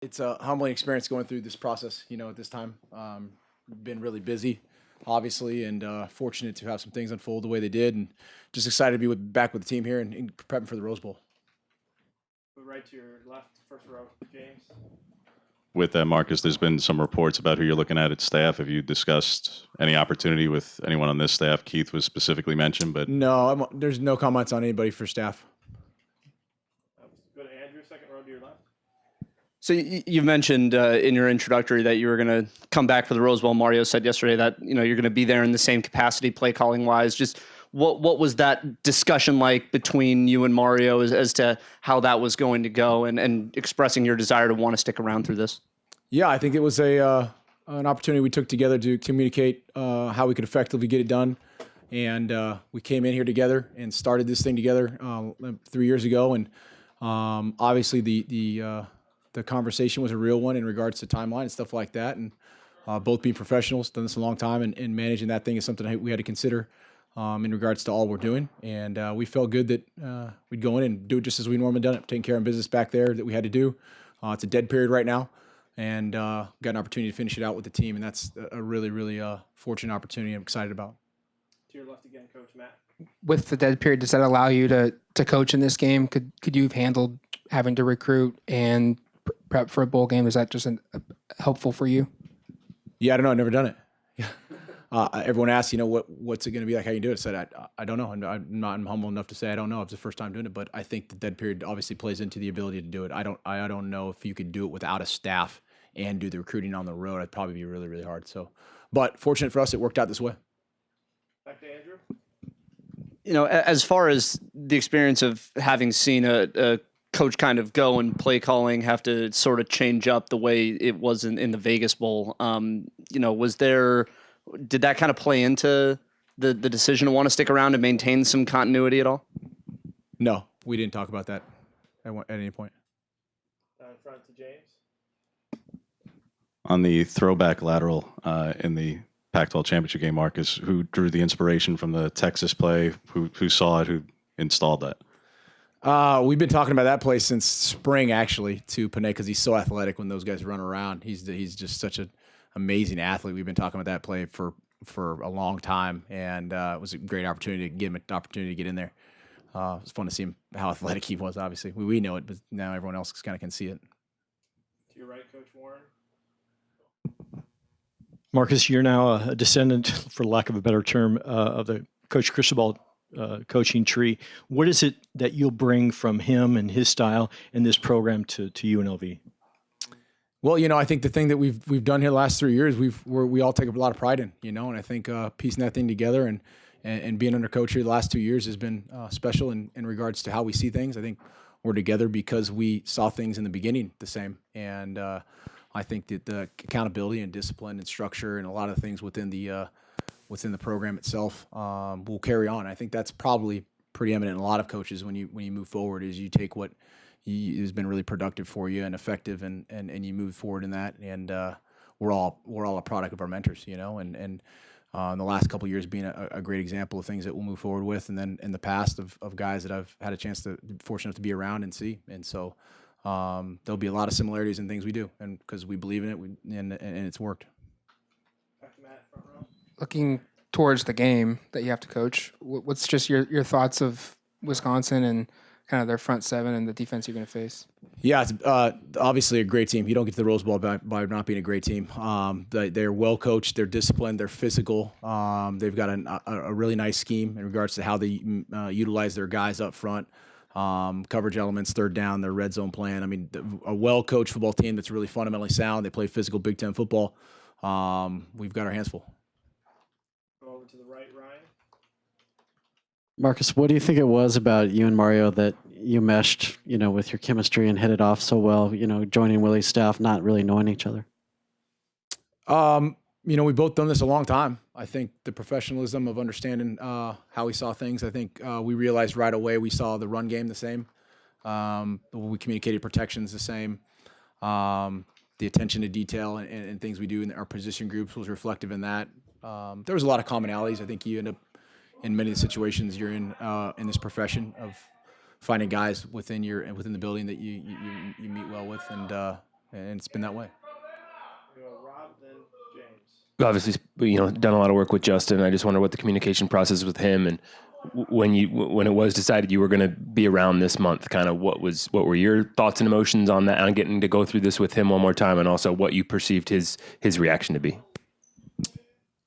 It's a humbling experience going through this process, at this time. Been really busy, obviously, and fortunate to have some things unfold the way they did, and just excited to be back with the team here and prepping for the Rose Bowl. Right to your left, first row, James. With that, Marcus, there's been some reports about who you're looking at staff. Have you discussed any opportunity with anyone on this staff? Keith was specifically mentioned, but No, there's no comments on anybody for staff. Go to Andrew, second row to your left. So you've mentioned in your introductory that you were going to come back for the Rose Bowl. Mario said yesterday that you're going to be there in the same capacity, play calling wise. Just what was that discussion like between you and Mario as to how that was going to go, and expressing your desire to want to stick around through this? Yeah, I think it was an opportunity we took together to communicate how we could effectively get it done, and we came in here together and started this thing together 3 years ago, and obviously the conversation was a real one in regards to timeline and stuff like that. And both being professionals, done this a long time, and managing that thing is something we had to consider in regards to all we're doing. And we felt good that we'd go in and do it just as we normally done it, taking care of business back there that we had to do. It's a dead period right now, and got an opportunity to finish it out with the team. And that's a really, really fortunate opportunity I'm excited about. To your left again, Coach Matt. With the dead period, does that allow you to coach in this game? Could you have handled having to recruit and prep for a bowl game? Is that just helpful for you? Yeah, I don't know. I've never done it. Everyone asks, what's it going to be like? How you do it? I said, I don't know. I'm humble enough to say I don't know. It's the first time doing it, but I think the dead period obviously plays into the ability to do it. I don't know if you could do it without a staff and do the recruiting on the road. It'd probably be really, really hard. So, but fortunate for us, it worked out this way. Back to Andrew. As far as the experience of having seen a coach kind of go and play calling have to sort of change up the way it was in the Vegas Bowl, did that kind of play into the decision to want to stick around and maintain some continuity at all? No, we didn't talk about that at any point. In front to James. on the throwback lateral in the Pac12 Championship game, Marcus, who drew the inspiration from the Texas play, who saw it, who installed that? We've been talking about that play since spring, actually, to Panay, because he's so athletic when those guys run around. He's just such an amazing athlete. We've been talking about that play for a long time, and it was a great opportunity to give him an opportunity to get in there. It was fun to see him, how athletic he was, obviously. We know it, but now everyone else kind of can see it. To your right, Coach Warren. Marcus, you're now a descendant, for lack of a better term, of the Coach Cristobal coaching tree. What is it that you'll bring from him and his style and this program to UNLV? Well, I think the thing that we've done here the last 3 years, we all take a lot of pride in, and I think piecing that thing together and being under coach here the last 2 years has been special in regards to how we see things. I think we're together because we saw things in the beginning the same, and I think that the accountability and discipline and structure and a lot of things within the program itself will carry on. I think that's probably pretty eminent in a lot of coaches when you move forward, is you take what has been really productive for you and effective, and you move forward in that. And we're all a product of our mentors, and the last couple of years being a great example of things that we'll move forward with, and then in the past of guys that I've had a chance to fortunate enough to be around and see. And so there'll be a lot of similarities in things we do, and because we believe in it, and it's worked. Back to Matt, front row. Looking towards the game that you have to coach, what's just your thoughts of Wisconsin and kind of their front seven and the defense you're going to face? Yeah, it's obviously a great team. You don't get to the Rose Bowl by not being a great team. They're well coached, they're disciplined, they're physical. They've got a really nice scheme in regards to how they utilize their guys up front. Coverage elements, third down, their red zone plan. I mean, a well-coached football team that's really fundamentally sound. They play physical Big Ten football. We've got our hands full. Go over to the right, Ryan. Marcus, what do you think it was about you and Mario that you meshed, with your chemistry and hit it off so well, joining Willie's staff, not really knowing each other? We've both done this a long time. I think the professionalism of understanding how we saw things, I think we realized right away we saw the run game the same. We communicated protections the same. The attention to detail and things we do in our position groups was reflective in that. There was a lot of commonalities. I think you end up in many of the situations you're in this profession of finding guys within the building that you meet well with, and and it's been that way. We go Rob, then James. Obviously, done a lot of work with Justin. I just wonder what the communication process with him and when it was decided you were going to be around this month, kind of what were your thoughts and emotions on that, on getting to go through this with him one more time, and also what you perceived his reaction to be.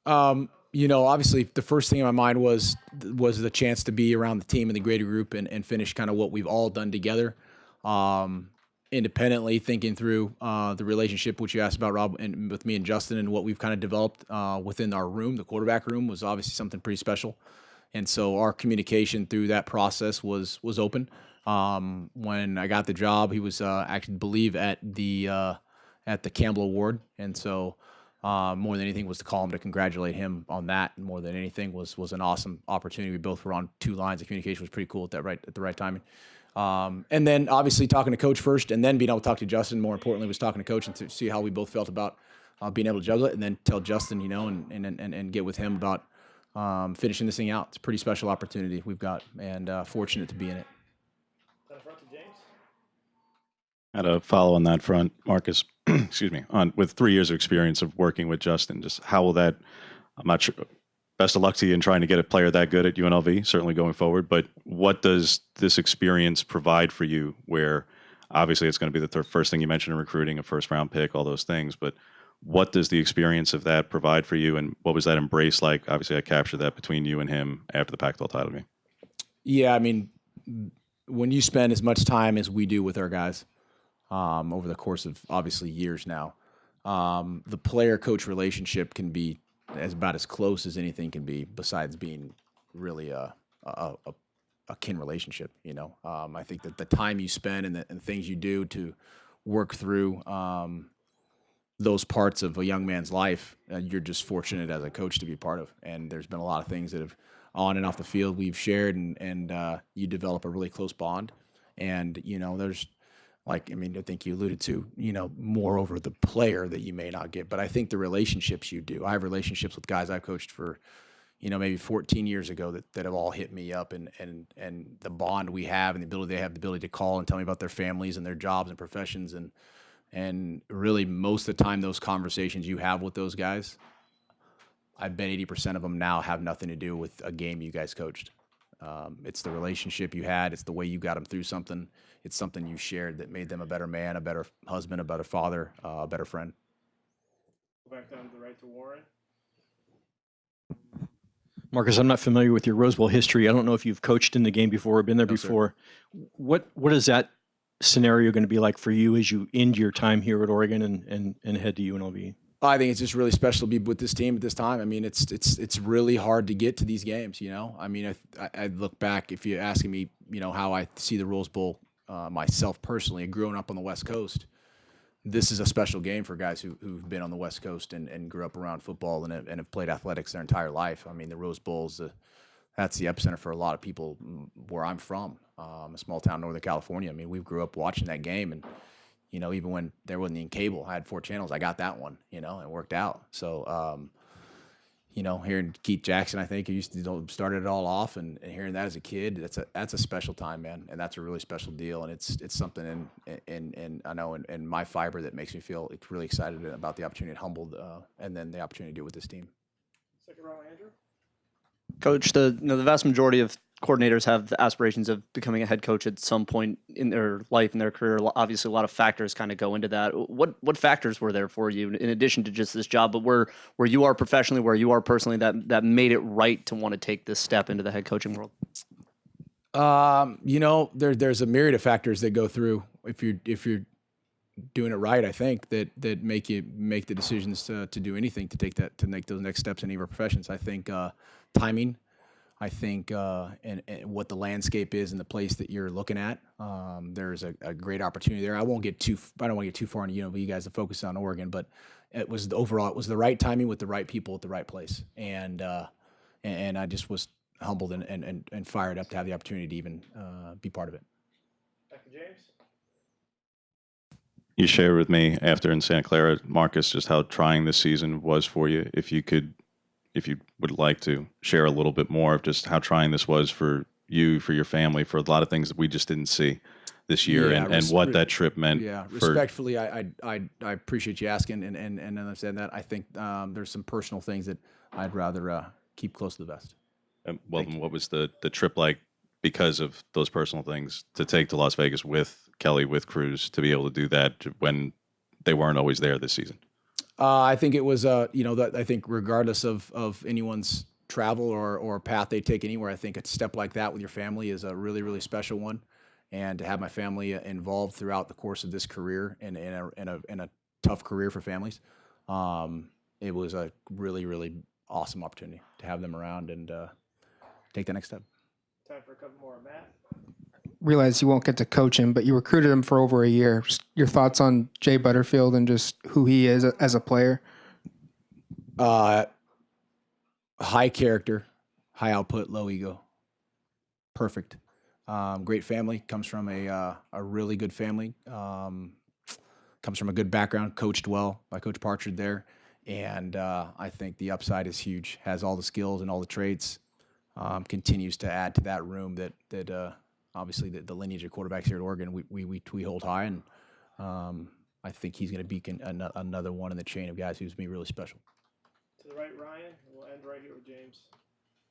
Obviously the first thing in my mind was the chance to be around the team and the greater group and finish kind of what we've all done together. Independently thinking through the relationship, which you asked about, Rob, and with me and Justin, and what we've kind of developed within our room, the quarterback room, was obviously something pretty special. And so our communication through that process was open. When I got the job, he was actually, believe, at the Campbell Award, and so more than anything was to call him to congratulate him on that. And more than anything was an awesome opportunity. We both were on two lines. The communication was pretty cool at the right timing. And then obviously talking to Coach first, and then being able to talk to Justin. More importantly, was talking to Coach and to see how we both felt about being able to juggle it, and then tell Justin, and get with him about finishing this thing out. It's a pretty special opportunity we've got, and fortunate to be in it. Then front to James. I had a follow on that front, Marcus. Excuse me. With 3 years of experience of working with Justin, just how will that? I'm not sure. Best of luck to you in trying to get a player that good at UNLV, certainly going forward. But what does this experience provide for you? Where obviously it's going to be the first thing you mentioned in recruiting, a first-round pick, all those things. But what does the experience of that provide for you, and what was that embrace like? Obviously, I captured that between you and him after the Pac-12 title game. Yeah, I mean, when you spend as much time as we do with our guys over the course of obviously years now, the player-coach relationship can be about as close as anything can be, besides being really a kin relationship. I think that the time you spend and the things you do to work through those parts of a young man's life, you're just fortunate as a coach to be part of. And there's been a lot of things that have on and off the field we've shared, and you develop a really close bond. And there's I think you alluded to, more over the player that you may not get, but I think the relationships you do. I have relationships with guys I've coached for, maybe 14 years ago that have all hit me up, and the bond we have, and the ability to call and tell me about their families and their jobs and professions, and really most of the time those conversations you have with those guys, I bet 80% of them now have nothing to do with a game you guys coached. It's the relationship you had. It's the way you got them through something. It's something you shared that made them a better man, a better husband, a better father, a better friend. Go back down to the right to Warren. Marcus, I'm not familiar with your Rose Bowl history. I don't know if you've coached in the game before or been there before. Sir. What is that scenario going to be like for you as you end your time here at Oregon and head to UNLV? I think it's just really special to be with this team at this time. I mean, it's really hard to get to these games. I mean, I look back, if you're asking me, how I see the Rose Bowl myself personally, growing up on the West Coast, this is a special game for guys who've been on the West Coast and grew up around football and have played athletics their entire life. I mean, the Rose Bowl's that's the epicenter for a lot of people where I'm from, a small town in Northern California. I mean, we grew up watching that game, and even when there wasn't even cable, I had 4 channels. I got that one, it worked out. So, hearing Keith Jackson, I think, he used to started it all off, and hearing that as a kid, that's a special time, man, and that's a really special deal, and it's something in I know in my fiber that makes me feel really excited about the opportunity, and humbled, and then the opportunity to do it with this team. Second row, Andrew. Coach, the vast majority of coordinators have the aspirations of becoming a head coach at some point in their life, in their career. Obviously, a lot of factors kind of go into that. What factors were there for you, in addition to just this job, but where you are professionally, where you are personally, that made it right to want to take this step into the head coaching world? There's a myriad of factors that go through if you're doing it right. I think that make you make the decisions to do anything, to make those next steps in any of our professions. I think timing. I think and what the landscape is in the place that you're looking at. There's a great opportunity there. I don't want to get too far into UNLV, you guys, to focus on Oregon, but it was the right timing with the right people at the right place, and I just was humbled and fired up to have the opportunity to even be part of it. Back to James. You shared with me after in Santa Clara, Marcus, just how trying this season was for you. If you would like to share a little bit more of just how trying this was for you, for your family, for a lot of things that we just didn't see this year Yeah, and what that trip meant. Yeah, for respectfully, I appreciate you asking and understand that. I think there's some personal things that I'd rather keep close to the vest. well, then what was the trip like because of those personal things to take to Las Vegas with Kelly, with Cruz, to be able to do that when they weren't always there this season? I think it was, I think regardless of anyone's travel or path they take anywhere, I think a step like that with your family is a really, really special one. And to have my family involved throughout the course of this career and in a tough career for families, it was a really, really awesome opportunity to have them around and take the next step. Time for a couple more, Matt. Realize you won't get to coach him, but you recruited him for over a year. Just your thoughts on Jay Butterfield and just who he is as a player? High character, high output, low ego. Perfect. Great family. Comes from a really good family. Comes from a good background. Coached well by Coach Partridge there, and I think the upside is huge. Has all the skills and all the traits. Continues to add to that room that obviously the lineage of quarterbacks here at Oregon we hold high, and I think he's going to be another one in the chain of guys who's going to be really special. To the right, Ryan. And we'll end right here with James.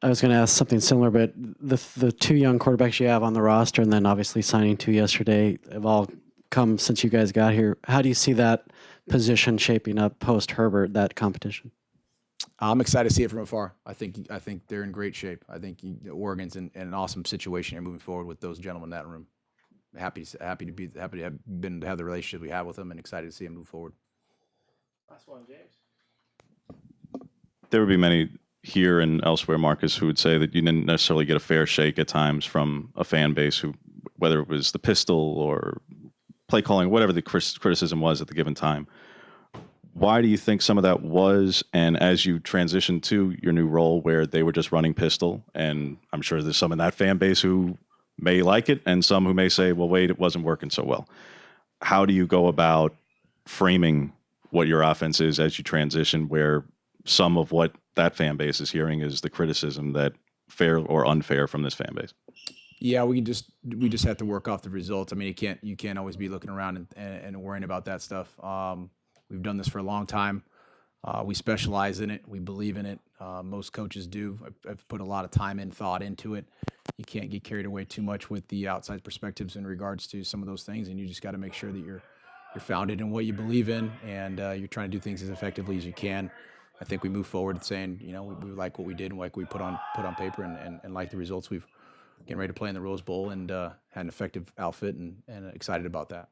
I was going to ask something similar, but the two young quarterbacks you have on the roster, and then obviously signing two yesterday, have all come since you guys got here. How do you see that position shaping up post Herbert, that competition? I'm excited to see it from afar. I think they're in great shape. I think Oregon's in an awesome situation here moving forward with those gentlemen in that room. Happy to have the relationship we have with them, and excited to see them move forward. Last one, James. There would be many here and elsewhere, Marcus, who would say that you didn't necessarily get a fair shake at times from a fan base who, whether it was the pistol or play calling, whatever the criticism was at the given time. Why do you think some of that was? And as you transition to your new role where they were just running pistol, and I'm sure there's some in that fan base who may like it and some who may say, well, wait, it wasn't working so well. How do you go about framing what your offense is as you transition, where some of what that fan base is hearing is the criticism that fair or unfair from this fan base? Yeah, we just have to work off the results. I mean, you can't always be looking around and worrying about that stuff. We've done this for a long time. We specialize in it. We believe in it. Most coaches do. I've put a lot of time and thought into it. You can't get carried away too much with the outside perspectives in regards to some of those things, and you just got to make sure that you're founded in what you believe in, and you're trying to do things as effectively as you can. I think we move forward saying, we like what we did and like we put on paper, and like the results we've getting ready to play in the Rose Bowl, and had an effective outfit and excited about that.